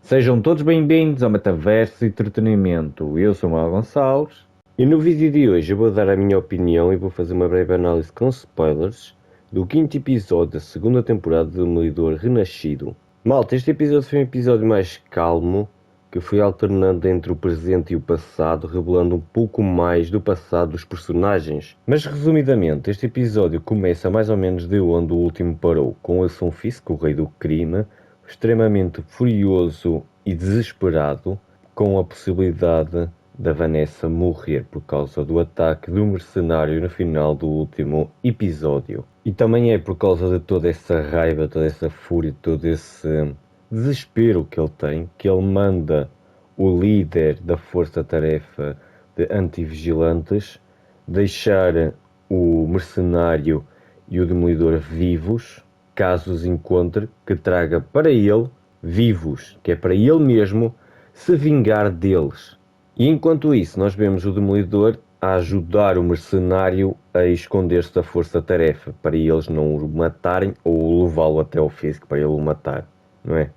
Sejam todos bem-vindos ao Metaverso Entretenimento. Eu sou o Manuel Gonçalves e no vídeo de hoje eu vou dar a minha opinião e vou fazer uma breve análise com spoilers do quinto episódio da segunda temporada do Demolidor Renascido. Malta, este episódio foi um episódio mais calmo, que foi alternando entre o presente e o passado, revelando um pouco mais do passado dos personagens. Mas resumidamente, este episódio começa mais ou menos de onde o último parou, com Wilson Fisk, o rei do crime, extremamente furioso e desesperado com a possibilidade da Vanessa morrer por causa do ataque do mercenário no final do último episódio. E também é por causa de toda essa raiva, toda essa fúria, todo esse desespero que ele tem, que ele manda o líder da força-tarefa de anti-vigilantes deixar o mercenário e o demolidor vivos, caso os encontre, que traga para ele vivos, que é para ele mesmo se vingar deles. E enquanto isso, nós vemos o demolidor a ajudar o mercenário a esconder-se da força-tarefa, para eles não o matarem ou levá-lo até ao físico para ele o matar, não é?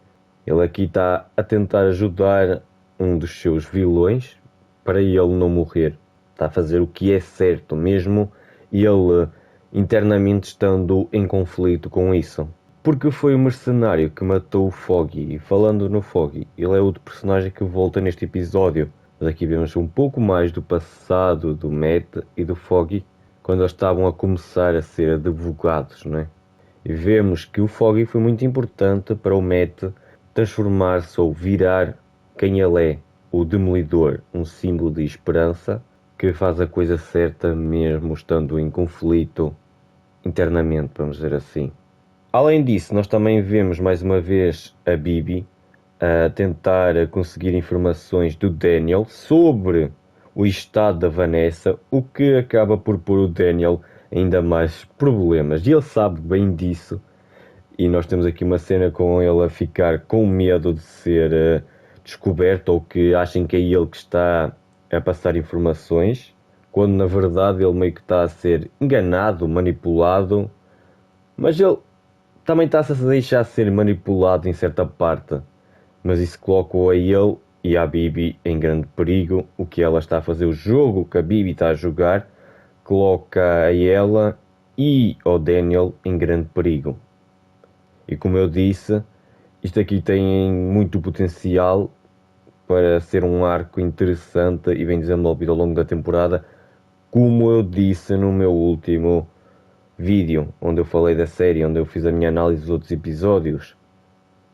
Ele aqui está a tentar ajudar um dos seus vilões para ele não morrer. Está a fazer o que é certo, mesmo ele internamente estando em conflito com isso. Porque foi o mercenário que matou o Foggy. E falando no Foggy, ele é outro personagem que volta neste episódio. Mas aqui vemos um pouco mais do passado do Matt e do Foggy, quando eles estavam a começar a ser advogados, não é? E vemos que o Foggy foi muito importante para o Matt transformar-se ou virar quem ele é, o Demolidor, um símbolo de esperança que faz a coisa certa mesmo estando em conflito internamente, vamos dizer assim. Além disso, nós também vemos mais uma vez a Bibi a tentar conseguir informações do Daniel sobre o estado da Vanessa, o que acaba por pôr o Daniel ainda mais problemas. E ele sabe bem disso. E nós temos aqui uma cena com ele a ficar com medo de ser descoberto, ou que achem que é ele que está a passar informações, quando na verdade ele meio que está a ser enganado, manipulado, mas ele também está-se a deixar ser manipulado em certa parte, mas isso coloca-o a ele e a Bibi em grande perigo. O que ela está a fazer, o jogo que a Bibi está a jogar, coloca a ela e ao Daniel em grande perigo. E como eu disse, isto aqui tem muito potencial para ser um arco interessante e bem desenvolvido ao longo da temporada, como eu disse no meu último vídeo, onde eu falei da série, onde eu fiz a minha análise dos outros episódios.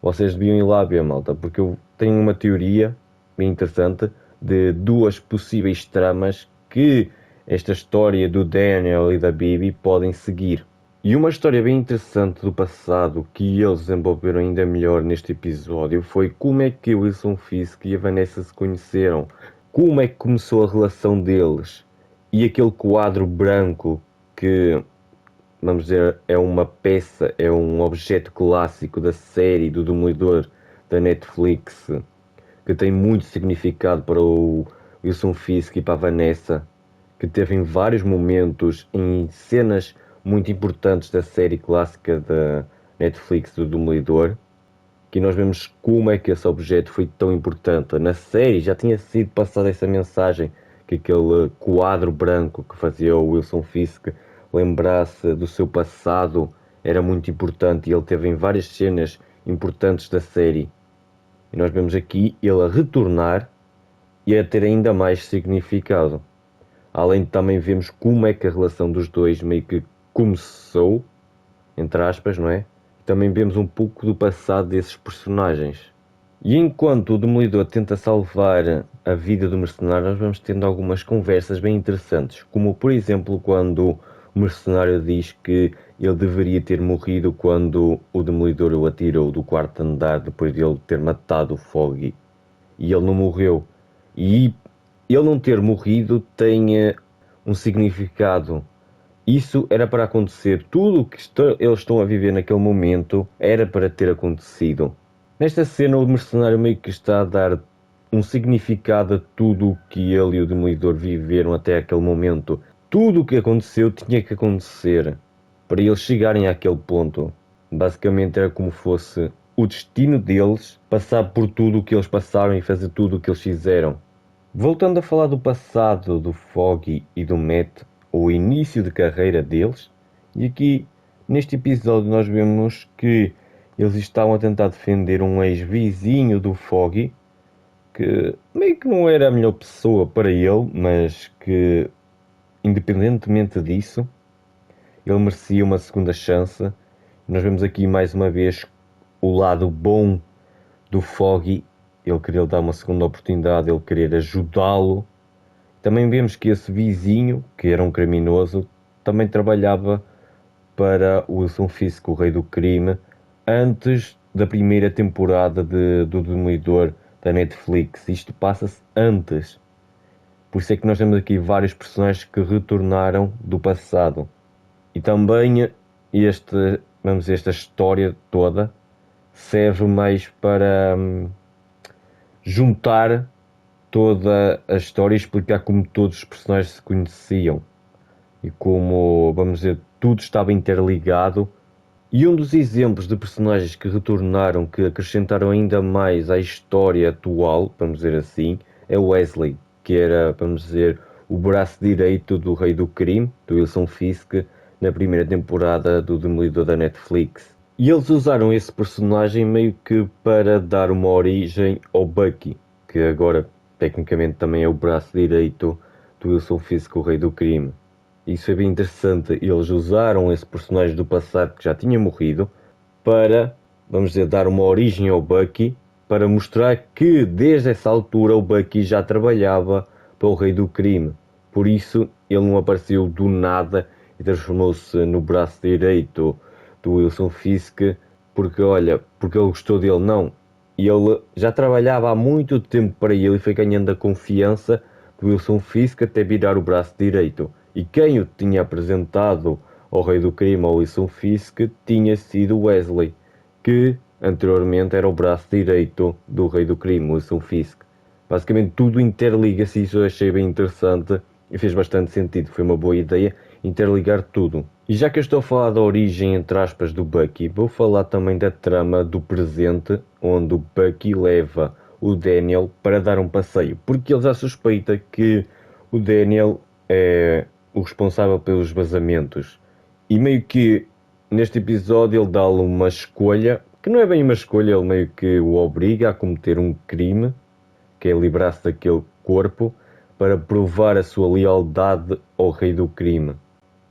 Vocês deviam ir lá ver, malta, porque eu tenho uma teoria bem interessante de duas possíveis tramas que esta história do Daniel e da Bibi podem seguir. E uma história bem interessante do passado que eles desenvolveram ainda melhor neste episódio foi como é que o Wilson Fisk e a Vanessa se conheceram, como é que começou a relação deles, e aquele quadro branco que, vamos dizer, é uma peça, é um objeto clássico da série do Demolidor da Netflix, que tem muito significado para o Wilson Fisk e para a Vanessa, que teve em vários momentos, em cenas muito importantes da série clássica da Netflix do Demolidor, que nós vemos como é que esse objeto foi tão importante. Na série já tinha sido passada essa mensagem, que aquele quadro branco que fazia o Wilson Fisk lembrar-se do seu passado era muito importante, e ele teve em várias cenas importantes da série. E nós vemos aqui ele a retornar e a ter ainda mais significado. Além de também vemos como é que a relação dos dois meio que começou, entre aspas, não é? Também vemos um pouco do passado desses personagens. E enquanto o Demolidor tenta salvar a vida do mercenário, nós vamos tendo algumas conversas bem interessantes, como por exemplo quando o mercenário diz que ele deveria ter morrido quando o Demolidor o atirou do quarto andar depois de ele ter matado o Foggy. E ele não morreu. E ele não ter morrido tem um significado. Isso era para acontecer. Tudo o que eles estão a viver naquele momento era para ter acontecido. Nesta cena, o mercenário meio que está a dar um significado a tudo o que ele e o Demolidor viveram até aquele momento. Tudo o que aconteceu tinha que acontecer para eles chegarem àquele ponto. Basicamente era como fosse o destino deles passar por tudo o que eles passaram e fazer tudo o que eles fizeram. Voltando a falar do passado do Foggy e do Matt, o início de carreira deles, e aqui neste episódio nós vemos que eles estavam a tentar defender um ex-vizinho do Foggy, que meio que não era a melhor pessoa para ele, mas que, independentemente disso, ele merecia uma segunda chance. Nós vemos aqui mais uma vez o lado bom do Foggy, ele querer dar uma segunda oportunidade, ele querer ajudá-lo. Também vemos que esse vizinho, que era um criminoso, também trabalhava para o Wilson Fisk, o rei do crime, antes da primeira temporada do Demolidor da Netflix. Isto passa-se antes. Por isso é que nós temos aqui vários personagens que retornaram do passado. E também esta história toda serve mais para juntar toda a história e explicar como todos os personagens se conheciam e como, vamos dizer, tudo estava interligado. E um dos exemplos de personagens que retornaram, que acrescentaram ainda mais à história atual, vamos dizer assim, é o Wesley, que era, vamos dizer, o braço direito do Rei do Crime, do Wilson Fisk, na primeira temporada do Demolidor da Netflix. E eles usaram esse personagem meio que para dar uma origem ao Bucky, que agora tecnicamente também é o braço direito do Wilson Fisk, o Rei do Crime. Isso é bem interessante. Eles usaram esse personagem do passado que já tinha morrido para, vamos dizer, dar uma origem ao Bucky, para mostrar que desde essa altura o Bucky já trabalhava para o Rei do Crime. Por isso ele não apareceu do nada e transformou-se no braço direito do Wilson Fisk porque ele gostou dele. Não, ele já trabalhava há muito tempo para ele e foi ganhando a confiança do Wilson Fisk até virar o braço direito. E quem o tinha apresentado ao Rei do Crime, ao Wilson Fisk, tinha sido Wesley, que anteriormente era o braço direito do Rei do Crime, Wilson Fisk. Basicamente tudo interliga-se, isso eu achei bem interessante e fez bastante sentido. Foi uma boa ideia interligar tudo. E já que eu estou a falar da origem, entre aspas, do Bucky, vou falar também da trama do presente, onde o Bucky leva o Daniel para dar um passeio, porque ele já suspeita que o Daniel é o responsável pelos vazamentos. E meio que neste episódio ele dá-lhe uma escolha, que não é bem uma escolha, ele meio que o obriga a cometer um crime, que é livrar-se daquele corpo, para provar a sua lealdade ao Rei do Crime.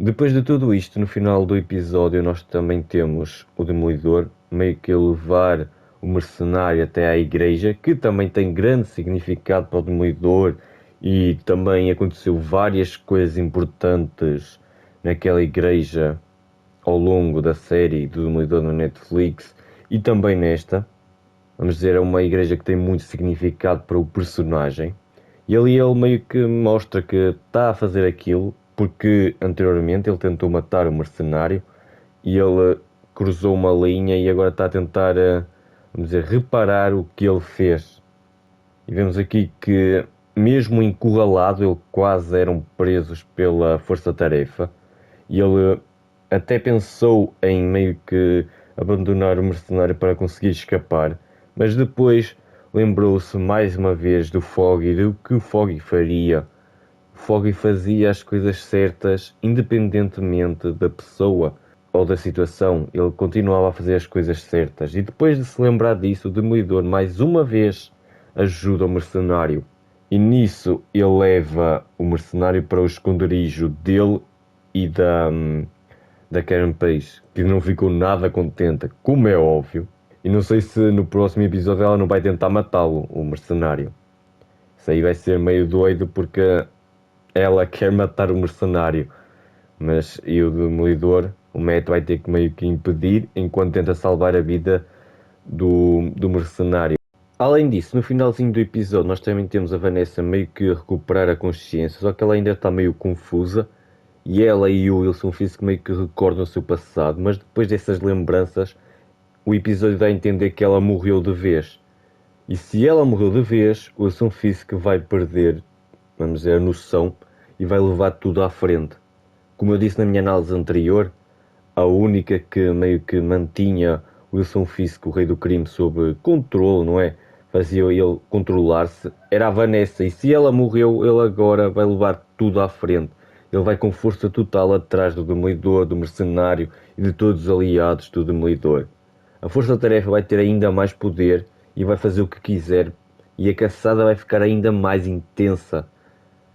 Depois de tudo isto, no final do episódio nós também temos o Demolidor meio que levar o mercenário até à igreja, que também tem grande significado para o Demolidor, e também aconteceu várias coisas importantes naquela igreja ao longo da série do Demolidor na Netflix e também nesta. Vamos dizer, é uma igreja que tem muito significado para o personagem. E ali ele meio que mostra que está a fazer aquilo porque anteriormente ele tentou matar o mercenário e ele cruzou uma linha e agora está a tentar, vamos dizer, reparar o que ele fez. E vemos aqui que mesmo encurralado, ele quase eram presos pela força-tarefa e ele até pensou em meio que abandonar o mercenário para conseguir escapar, mas depois lembrou-se mais uma vez do Foggy, do que o Foggy faria. O Foggy fazia as coisas certas independentemente da pessoa ou da situação, ele continuava a fazer as coisas certas. E depois de se lembrar disso, o Demolidor mais uma vez ajuda o mercenário. E nisso ele leva o mercenário para o esconderijo dele e da Karen Page, que não ficou nada contente, como é óbvio. E não sei se no próximo episódio ela não vai tentar matá-lo, o mercenário. Isso aí vai ser meio doido porque ela quer matar o mercenário. Mas e o Demolidor, o Matt vai ter que meio que impedir enquanto tenta salvar a vida do mercenário. Além disso, no finalzinho do episódio nós também temos a Vanessa meio que recuperar a consciência, só que ela ainda está meio confusa e ela e o Wilson Fisk meio que recordam o seu passado, mas depois dessas lembranças o episódio dá a entender que ela morreu de vez. E se ela morreu de vez, o Wilson Fisk vai perder, vamos dizer, a noção e vai levar tudo à frente. Como eu disse na minha análise anterior, a única que meio que mantinha Wilson Fisk, o rei do crime, sob controle, não é? Fazia ele controlar-se, era a Vanessa. E se ela morreu, ele agora vai levar tudo à frente. Ele vai com força total atrás do Demolidor, do Mercenário e de todos os aliados do Demolidor. A Força-Tarefa vai ter ainda mais poder e vai fazer o que quiser. E a caçada vai ficar ainda mais intensa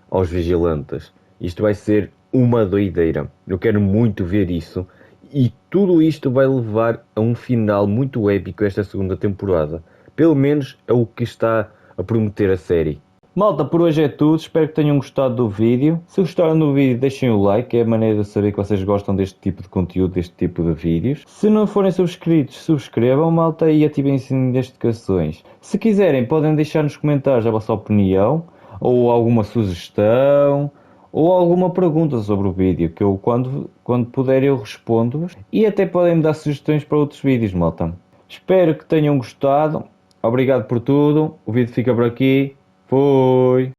aos vigilantes. Isto vai ser uma doideira. Eu quero muito ver isso. E tudo isto vai levar a um final muito épico esta segunda temporada. Pelo menos é o que está a prometer a série. Malta, por hoje é tudo. Espero que tenham gostado do vídeo. Se gostaram do vídeo, deixem o like. É a maneira de saber que vocês gostam deste tipo de conteúdo, deste tipo de vídeos. Se não forem subscritos, subscrevam, malta, e ativem o sininho das notificações. Se quiserem, podem deixar nos comentários a vossa opinião, ou alguma sugestão, ou alguma pergunta sobre o vídeo, que eu, quando puder, eu respondo-vos. E até podem me dar sugestões para outros vídeos, malta. Espero que tenham gostado. Obrigado por tudo. O vídeo fica por aqui. Fui!